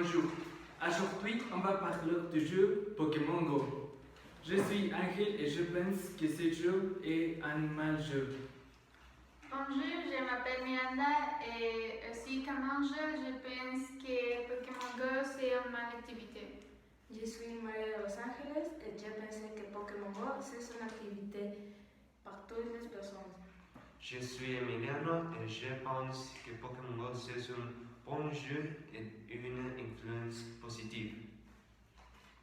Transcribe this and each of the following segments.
Bonjour, aujourd'hui on va parler du jeu Pokémon Go. Je suis Angel et je pense que ce jeu est un mal jeu. Bonjour, je m'appelle Miranda et aussi comme Angel, je pense que Pokémon Go c'est une bonne activité. Je suis María de Los Ángeles et je pensais que Pokémon Go c'est une activité pour toutes les personnes. Je suis Emiliano et je pense que Pokémon Go c'est un bon jeu et une influence positive.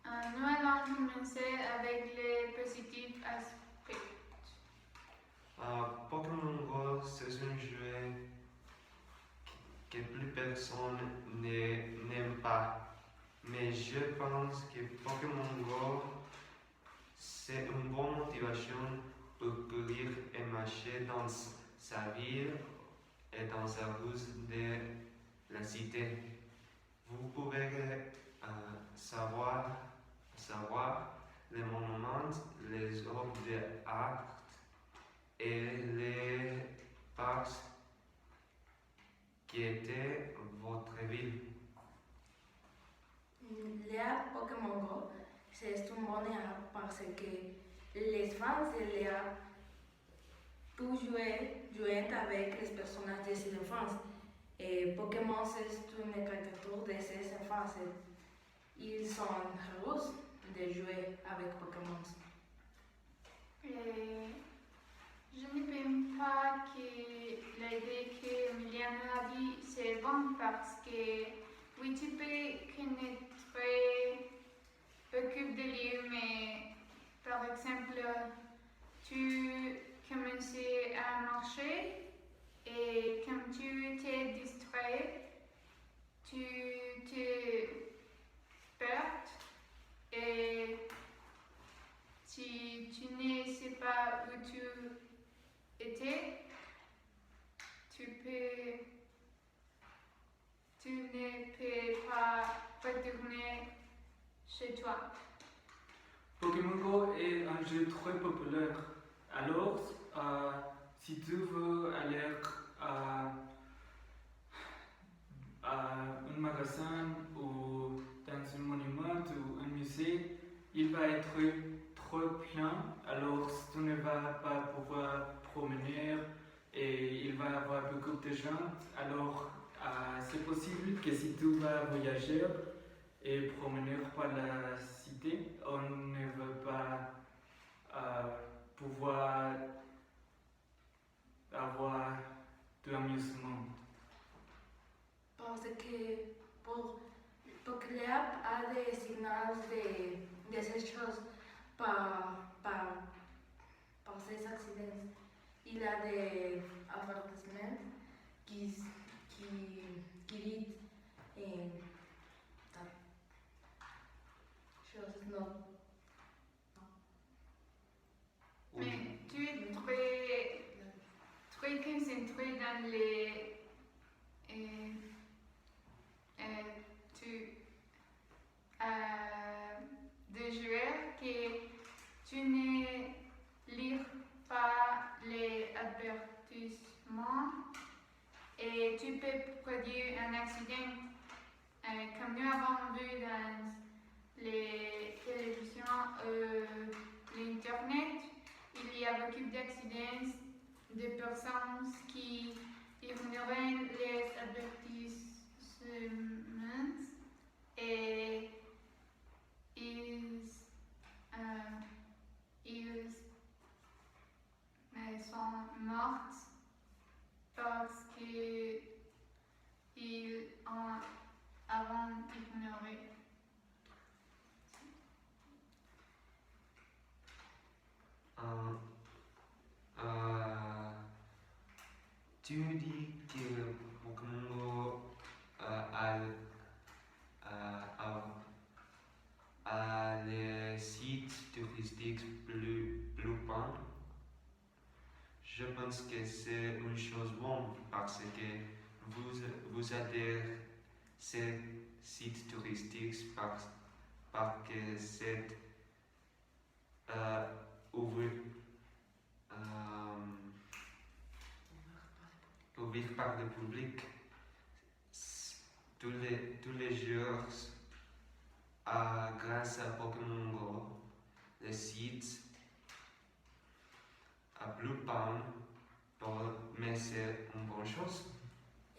Nous allons commencer avec les positifs aspects. Pokémon Go c'est un jeu que plus personne n'aime pas. Mais je pense que Pokémon Go c'est une bonne motivation pour courir et marcher dans sa ville et dans sa rue de la cité. Vous pouvez savoir les monuments, les œuvres d'art et les parcs qui étaient votre ville. L'app Pokémon Go c'est une bonne app parce que les fans de l'app peuvent jouer avec les personnages de ses enfants. Et Pokémon c'est une caricature de ses enfants. Ils sont heureux de jouer avec Pokémon. Je ne pense pas que l'idée que Emiliano a dit c'est bon parce que oui tu peux connaître beaucoup de livres mais par exemple tu commences à marcher et quand tu t'es distrait tu te perds et si tu ne sais pas où tu étais, tu ne peux pas retourner chez toi. Pokémon Go est un jeu très populaire. Alors, si tu veux aller à un magasin ou dans un monument ou un musée, il va être trop plein, alors tu ne vas pas pouvoir promener et il va y avoir beaucoup de gens. Alors, c'est possible que si tu vas voyager et promener par la cité, on ne veut pas pouvoir avoir de amusement. Parce que pour que l'app a des signaux de ces choses par ces accidents. Il a des avertissements qui disent choses non. Mais tu es très concentré dans les de joueurs que tu ne lis pas les avertissements et tu peux produire un accident. Comme nous avons vu dans les télévisions l'internet, il y a beaucoup d'accidents de personnes qui ignorent les avertissements et ils sont morts parce qu'ils ont avant ignoré. Tu dis que Pokémon Go a les sites touristiques plus pleins. Je pense que c'est une chose bonne parce que vous adhérez ces sites touristiques parce que c'est ouvert par le public. tous les jours, grâce à Pokémon Go, le site a plus panne, mais c'est une bonne chose.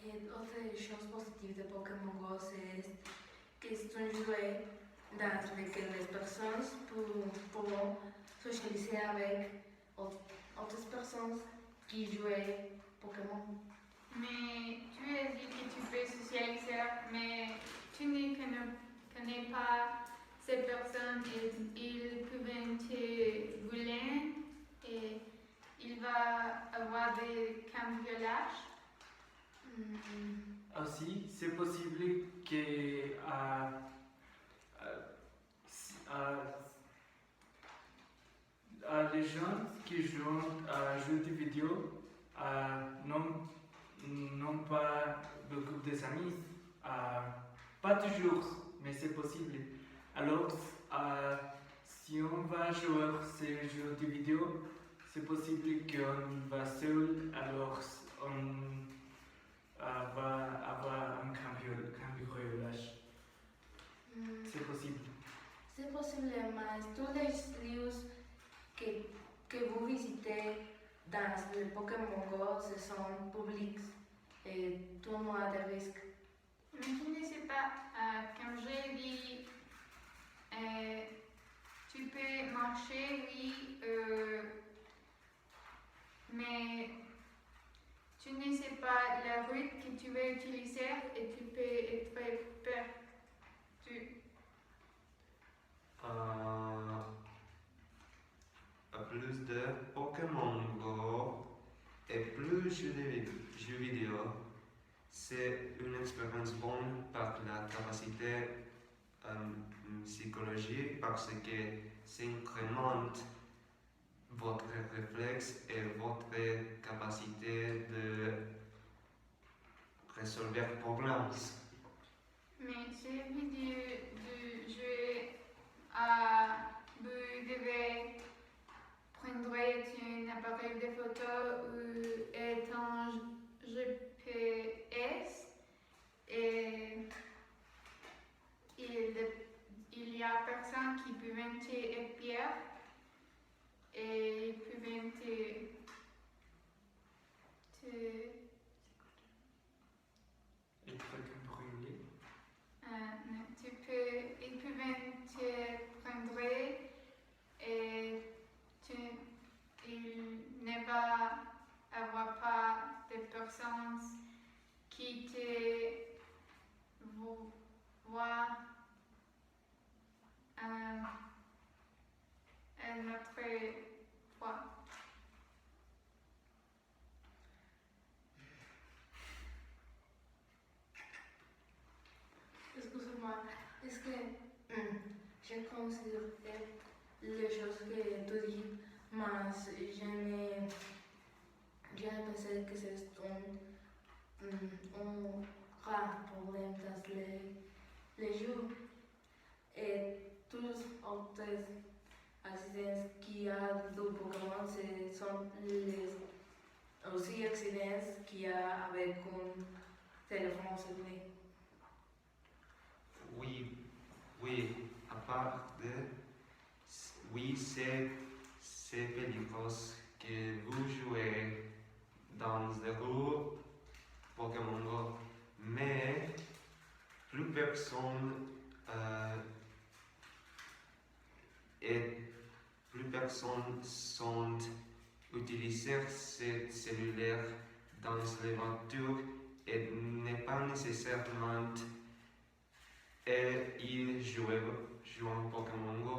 Et autre chose positive de Pokémon Go, c'est que c'est un jeu dans lequel les personnes pourront socialiser avec otras personas que jouent Pokémon. Mais tu as dit que tu peux socialiser, mais tu ne connais pas ces personnes et ils peuvent te voler et il va avoir des cambriolages. Aussi, c'est possible que les gens qui jouent à jeux de vidéo n'ont pas beaucoup d'amis. Pas toujours, mais c'est possible. Alors, si on va jouer ces jeux de vidéo, c'est possible qu'on va seul, alors on va avoir un cambriolage. C'est possible. C'est possible, mais tous les lieux que vous visitez dans le Pokémon Go, ce sont publics et tout le monde a des risques. Mais je ne sais pas, comme j'ai dit, tu peux marcher, oui, mais tu ne sais pas la route que tu vas utiliser et tu peux être perdu. Plus de Pokémon Go et plus jeux vidéo, c'est une expérience bonne par la capacité psychologique parce que ça incrémente votre réflexe et votre capacité de résoudre problèmes. Mais j'ai envie de jouer vous devez prendre un appareil de photo ou un GPS et il y a personnes qui peuvent t'épier et peuvent Être cambriolé. ils peuvent te prendre et il ne va avoir pas de personnes qui te voient une autre fois. Excuse-moi, est-ce que je considère les choses que tu dis, mais je ne pensé que c'est un grand problème dans les jeux. Et tous les autres accidents qu'il y a de Pokémon ce sont aussi accidents qu'il y a avec un téléphone cellulaire. Oui, à part de, oui, c'est périlleux que vous jouez dans le jeu Pokémon Go, mais plus personne sont utiliser ce cellulaire dans les voitures et n'est pas nécessairement et ils jouent Pokémon Go.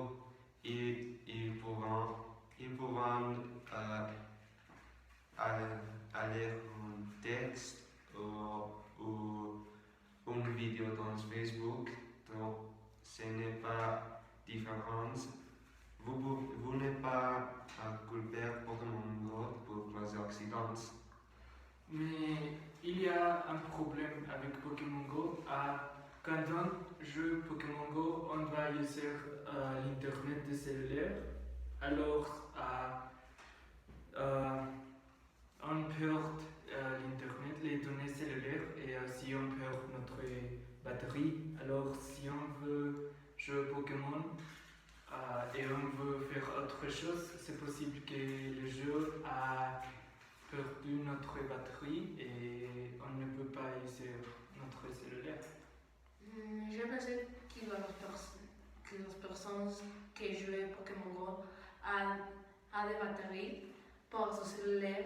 Ils pourront aller un texte ou une vidéo dans Facebook. Donc, ce n'est pas différent. Vous n'êtes pas culpé Pokémon Go pour les accidents. Mais il y a un problème avec Pokémon Go. Quand on joue Pokémon Go, on va utiliser l'internet de cellulaire. Alors, on perd l'internet, les données cellulaires et aussi on perd notre batterie. Alors si on veut jouer au Pokémon et on veut faire autre chose, c'est possible que le jeu a perdu notre batterie et on ne peut pas utiliser notre cellulaire. Je pensais que las personas que jouent Pokémon Go a de batterie pour su celular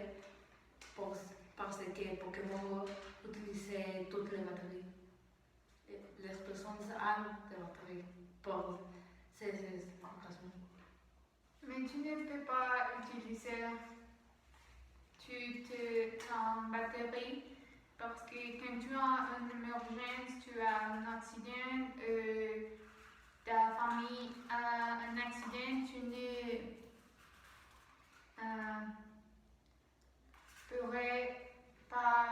parce que Pokémon Go utilise toutes les batteries. Les personnes ont de batterie pour ces raisons. Mais tu ne peux pas utiliser ton batterie parce que quand tu as une émergence, tu as un accident, ta famille a un accident, tu ne pourrais pas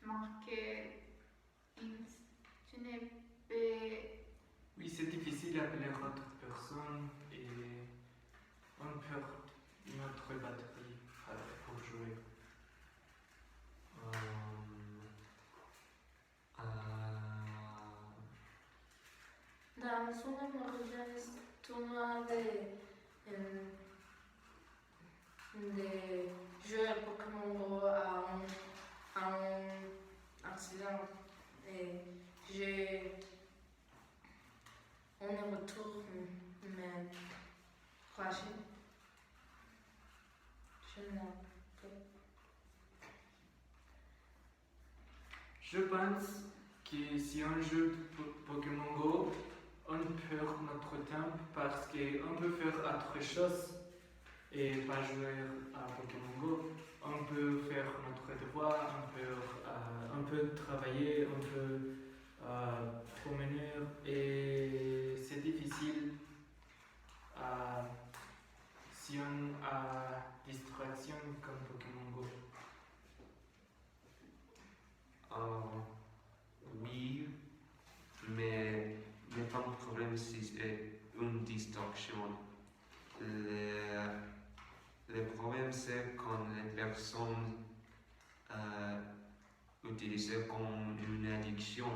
marquer, tu ne peux. Oui, c'est difficile d'appeler autre personne et on perd notre batterie pour jouer. Dans une émergence, tu n'as de jouer Pokémon Go à un accident. On est retour, mais crashé. Je n'ai pas. Je pense que si on joue Pokémon Go, on perd notre temps parce qu'on peut faire autre chose et pas jouer à Pokémon Go. On peut faire notre devoir, on peut travailler, on peut promener et c'est difficile si on a distraction comme Pokémon Go. Oui, mais pas de problème si c'est une distraction. Le problème c'est quand les personnes utilisent comme une addiction.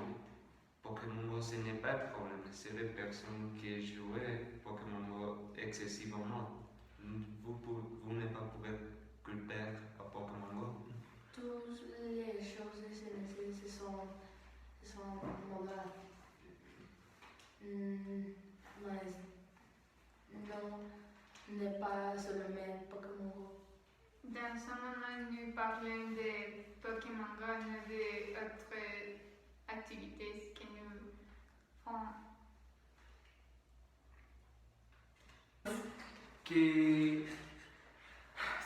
Pokémon Go, ce n'est pas de problème, c'est les personnes qui jouent Pokémon Go excessivement. Vous ne pouvez pas culper à Pokémon Go. Toutes les choses se sont modales. Non, n'est pas seulement Pokémon Go. Dans ce moment, nous parlons de Pokémon Go, non d'autres activités que nous faisons. Que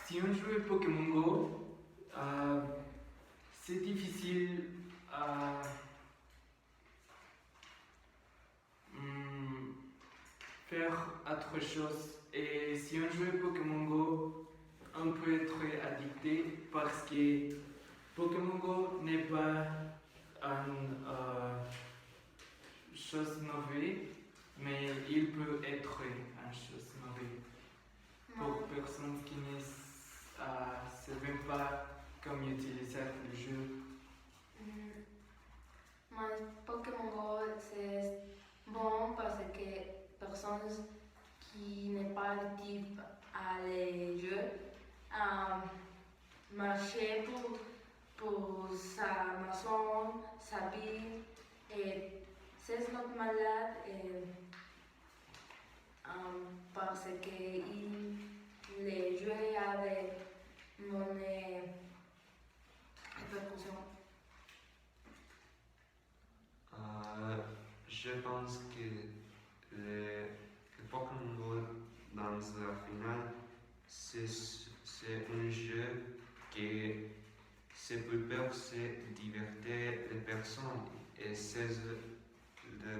si on joue à Pokémon Go, c'est difficile à faire autre chose. Et si on joue à Pokémon Go, on peut être addicté parce que Pokémon Go n'est pas une chose mauvaise, mais il peut être une chose mauvaise. Pour personnes qui ne savent pas comment utiliser le jeu. Mais Pokémon Go c'est bon parce que personnes qui n'est pas addictives à les jeux marcher pour sa maison, sa vie et c'est not malade parce que les jeux a des répercussions. Je pense que le Pokémon Go dans la finale, c'est un jeu qui c'est plus peur, c'est divertir les personnes et c'est le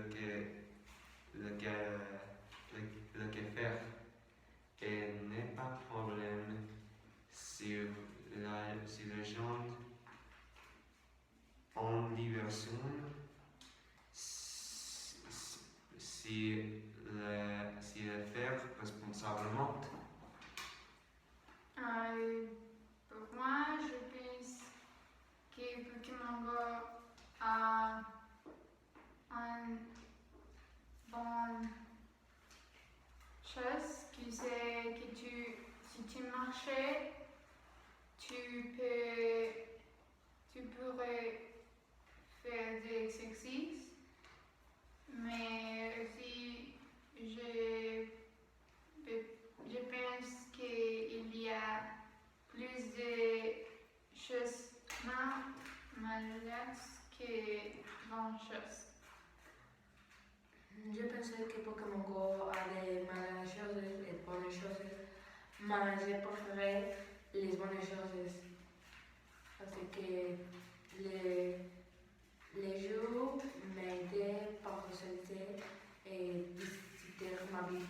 que faire. Et n'est pas de problème si les gens ont diversion, si le faire responsablement. Pour moi, je pense Je pensais que Pokémon Go a des mauvaises choses et de bonnes choses, mais j'ai préféré les bonnes choses parce que les jeux m'aidaient par socialiser et visiter ma vie.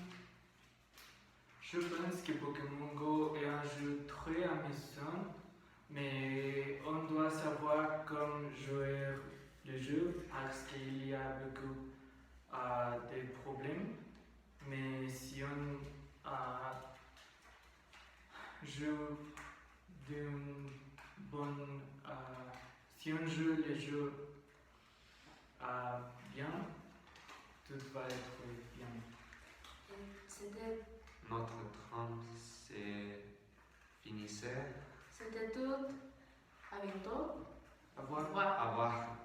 Je pense que Pokémon Go est un jeu très amusant, mais on doit savoir comment jouer le jeu parce qu'il y a beaucoup de problèmes. Mais si on joue d'une bonne, si on joue le jeu bien, tout va être bien. C'était Notre train c'est finissait. tout. À bientôt. Au revoir. Au revoir. Au revoir.